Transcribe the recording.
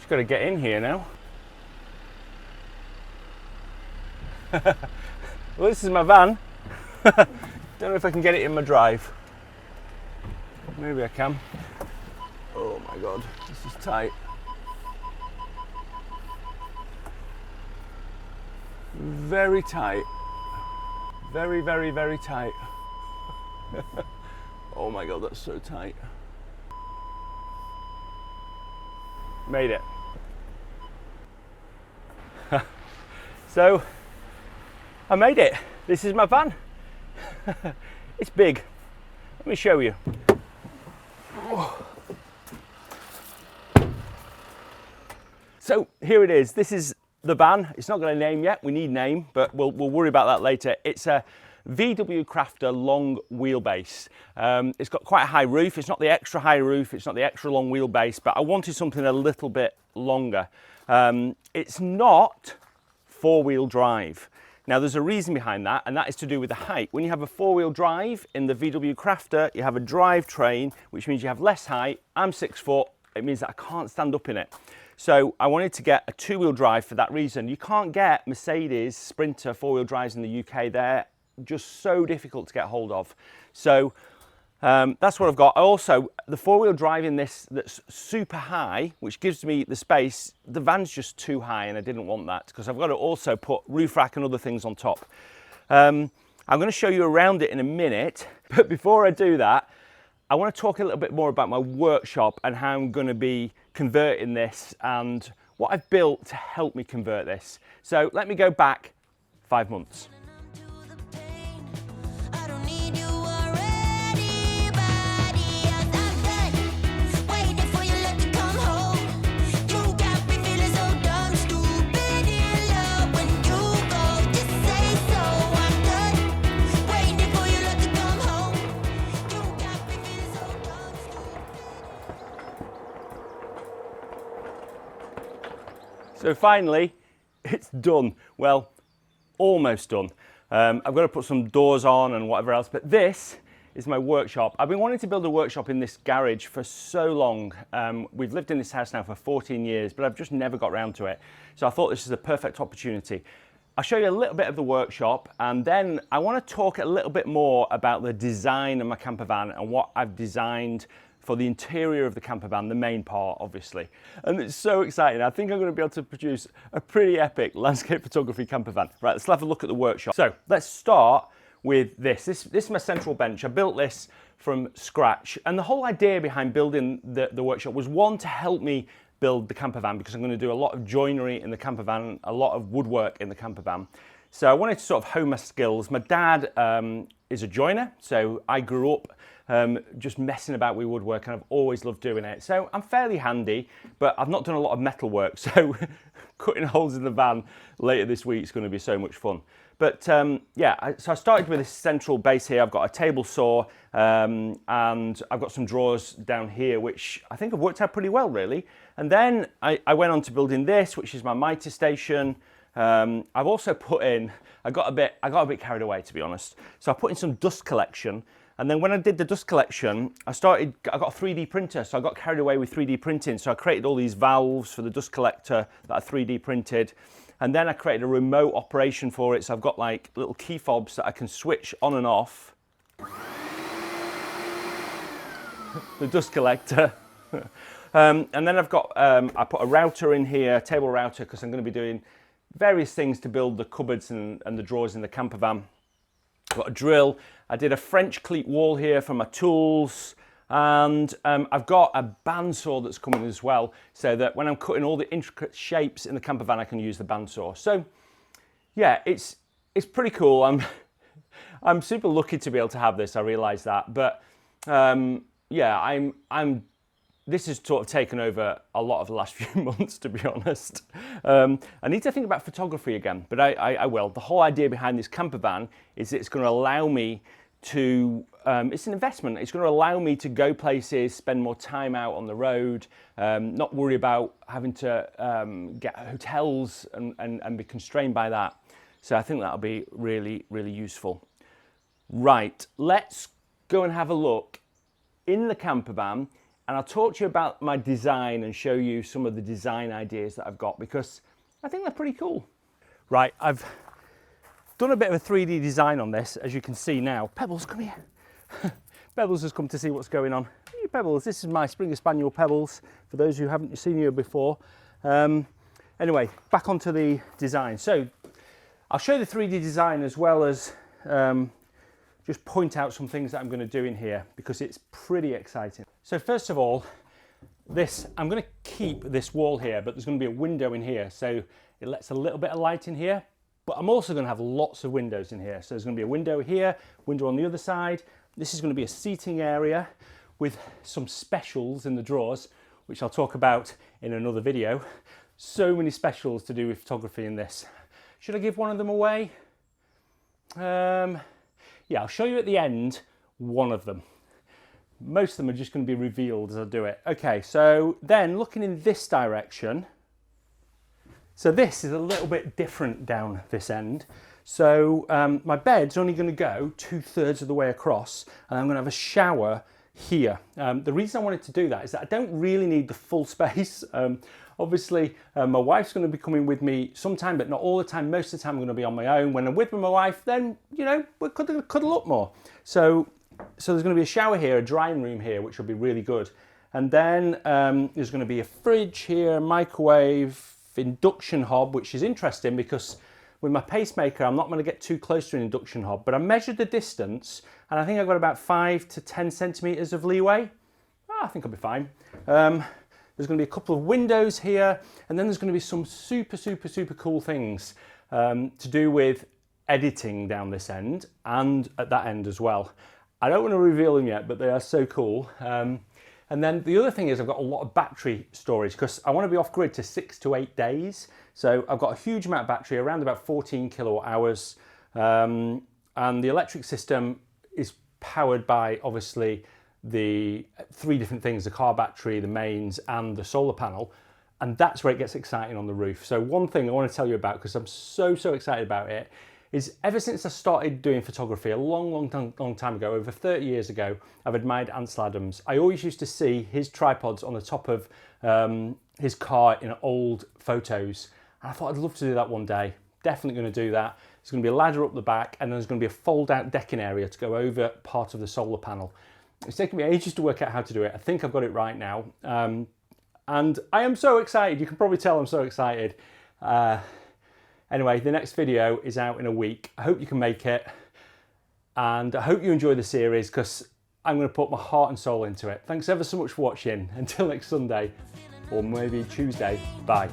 Just got to get in here now. Well, this is my van. Don't know if I can get it in my drive. Maybe I can. Oh my god, this is tight. Very tight. Very, very, very tight. Oh my god, that's so tight. Made it. So, I made it. This is my van. It's big. Let me show you. So here it is. This is the van. It's not got a name yet. We need a name, but we'll worry about that later. It's a VW Crafter long wheelbase. It's got quite a high roof. It's not the extra high roof. It's not the extra long wheelbase, but I wanted something a little bit longer. It's not four-wheel drive. Now there's a reason behind that, and that is to do with the height. When you have a four-wheel drive in the VW Crafter, you have a drivetrain, which means you have less height. I'm 6 foot. It means that I can't stand up in it. So I wanted to get a two-wheel drive for that reason. You can't get Mercedes Sprinter four-wheel drives in the UK. They're just so difficult to get hold of. So that's what I've got. Also, the four-wheel drive in this that's super high, which gives me the space, the van's just too high and I didn't want that because I've got to also put roof rack and other things on top. I'm going to show you around it in a minute, but before I do that, I want to talk a little bit more about my workshop and how I'm going to be converting this and what I've built to help me convert this. So let me go back 5 months. So finally, it's done. Well, almost done. I've got to put some doors on and whatever else, but this is my workshop. I've been wanting to build a workshop in this garage for so long. We've lived in this house now for 14 years, but I've just never got around to it. So I thought this is a perfect opportunity. I'll show you a little bit of the workshop, and then I want to talk a little bit more about the design of my camper van and what I've designed for the interior of the camper van, the main part, obviously. And it's so exciting. I think I'm going to be able to produce a pretty epic landscape photography camper van. Right, let's have a look at the workshop. So let's start with this. This is my central bench. I built this from scratch. And the whole idea behind building the workshop was, one, to help me build the camper van, because I'm going to do a lot of joinery in the camper van, a lot of woodwork in the camper van. So I wanted to sort of hone my skills. My dad is a joiner, so I grew up just messing about with woodwork, and I've always loved doing it. So I'm fairly handy, but I've not done a lot of metal work, so cutting holes in the van later this week is going to be so much fun. But yeah, so I started with this central base here. I've got a table saw, and I've got some drawers down here, which I think have worked out pretty well, really. And then I went on to building this, which is my mitre station. I've also put in, I got a bit carried away, to be honest. So I put in some dust collection. And then when I did the dust collection, I got a 3D printer, so I got carried away with 3D printing. So I created all these valves for the dust collector that I 3D printed. And then I created a remote operation for it. So I've got like little key fobs that I can switch on and off the dust collector. And then I've got, I put a router in here, table router, because I'm going to be doing various things to build the cupboards and the drawers in the camper van. I've got a drill. I did a French cleat wall here for my tools, and I've got a bandsaw that's coming as well, so that when I'm cutting all the intricate shapes in the camper van, I can use the bandsaw. So yeah, it's pretty cool. I'm super lucky to be able to have this. I realise that, but yeah, this has sort of taken over a lot of the last few months, to be honest. I need to think about photography again, but I will. The whole idea behind this camper van is it's going to allow me to, it's an investment. It's going to allow me to go places, spend more time out on the road, not worry about having to get hotels and be constrained by that. So I think that'll be really, really useful. Right, let's go and have a look in the camper van and I'll talk to you about my design and show you some of the design ideas that I've got, because I think they're pretty cool. Right, I've done a bit of a 3D design on this, as you can see now. Pebbles, come here. Pebbles has come to see what's going on. Hey, Pebbles, this is my Springer Spaniel Pebbles, for those who haven't seen you before. Anyway, back onto the design. So I'll show you the 3D design as well as just point out some things that I'm going to do in here, because it's pretty exciting. So first of all, I'm going to keep this wall here, but there's going to be a window in here, so it lets a little bit of light in here. But I'm also going to have lots of windows in here. So there's going to be a window here, window on the other side. This is going to be a seating area with some specials in the drawers, which I'll talk about in another video. So many specials to do with photography in this. Should I give one of them away? Yeah, I'll show you at the end one of them. Most of them are just going to be revealed as I do it. Okay, so then looking in this direction, so this is a little bit different down this end. So my bed's only going to go 2/3 of the way across, and I'm going to have a shower here. The reason I wanted to do that is that I don't really need the full space. Obviously, my wife's going to be coming with me sometime, but not all the time. Most of the time I'm going to be on my own. When I'm with my wife, then, you know, we cuddle up more. So there's going to be a shower here, a drying room here, which will be really good. And then there's going to be a fridge here, microwave, induction hob, which is interesting because with my pacemaker, I'm not going to get too close to an induction hob, but I measured the distance and I think I've got about 5 to 10 centimeters of leeway. I think I'll be fine. There's going to be a couple of windows here, and then there's going to be some super cool things to do with editing down this end and at that end as well. I don't want to reveal them yet, but they are so cool. And then the other thing is I've got a lot of battery storage because I want to be off grid to 6 to 8 days. So I've got a huge amount of battery, around about 14 kilowatt hours. And the electric system is powered by obviously the 3 different things, the car battery, the mains and the solar panel. And that's where it gets exciting on the roof. So one thing I want to tell you about, because I'm so excited about it, is ever since I started doing photography a long time ago, over 30 years ago, I've admired Ansel Adams. I always used to see his tripods on the top of his car in old photos. And I thought I'd love to do that one day. Definitely going to do that. There's going to be a ladder up the back, and there's going to be a fold-out decking area to go over part of the solar panel. It's taken me ages to work out how to do it. I think I've got it right now. And I am so excited. You can probably tell I'm so excited. Anyway, the next video is out in a week. I hope you can make it. And I hope you enjoy the series because I'm going to put my heart and soul into it. Thanks ever so much for watching. Until next Sunday, or maybe Tuesday. Bye.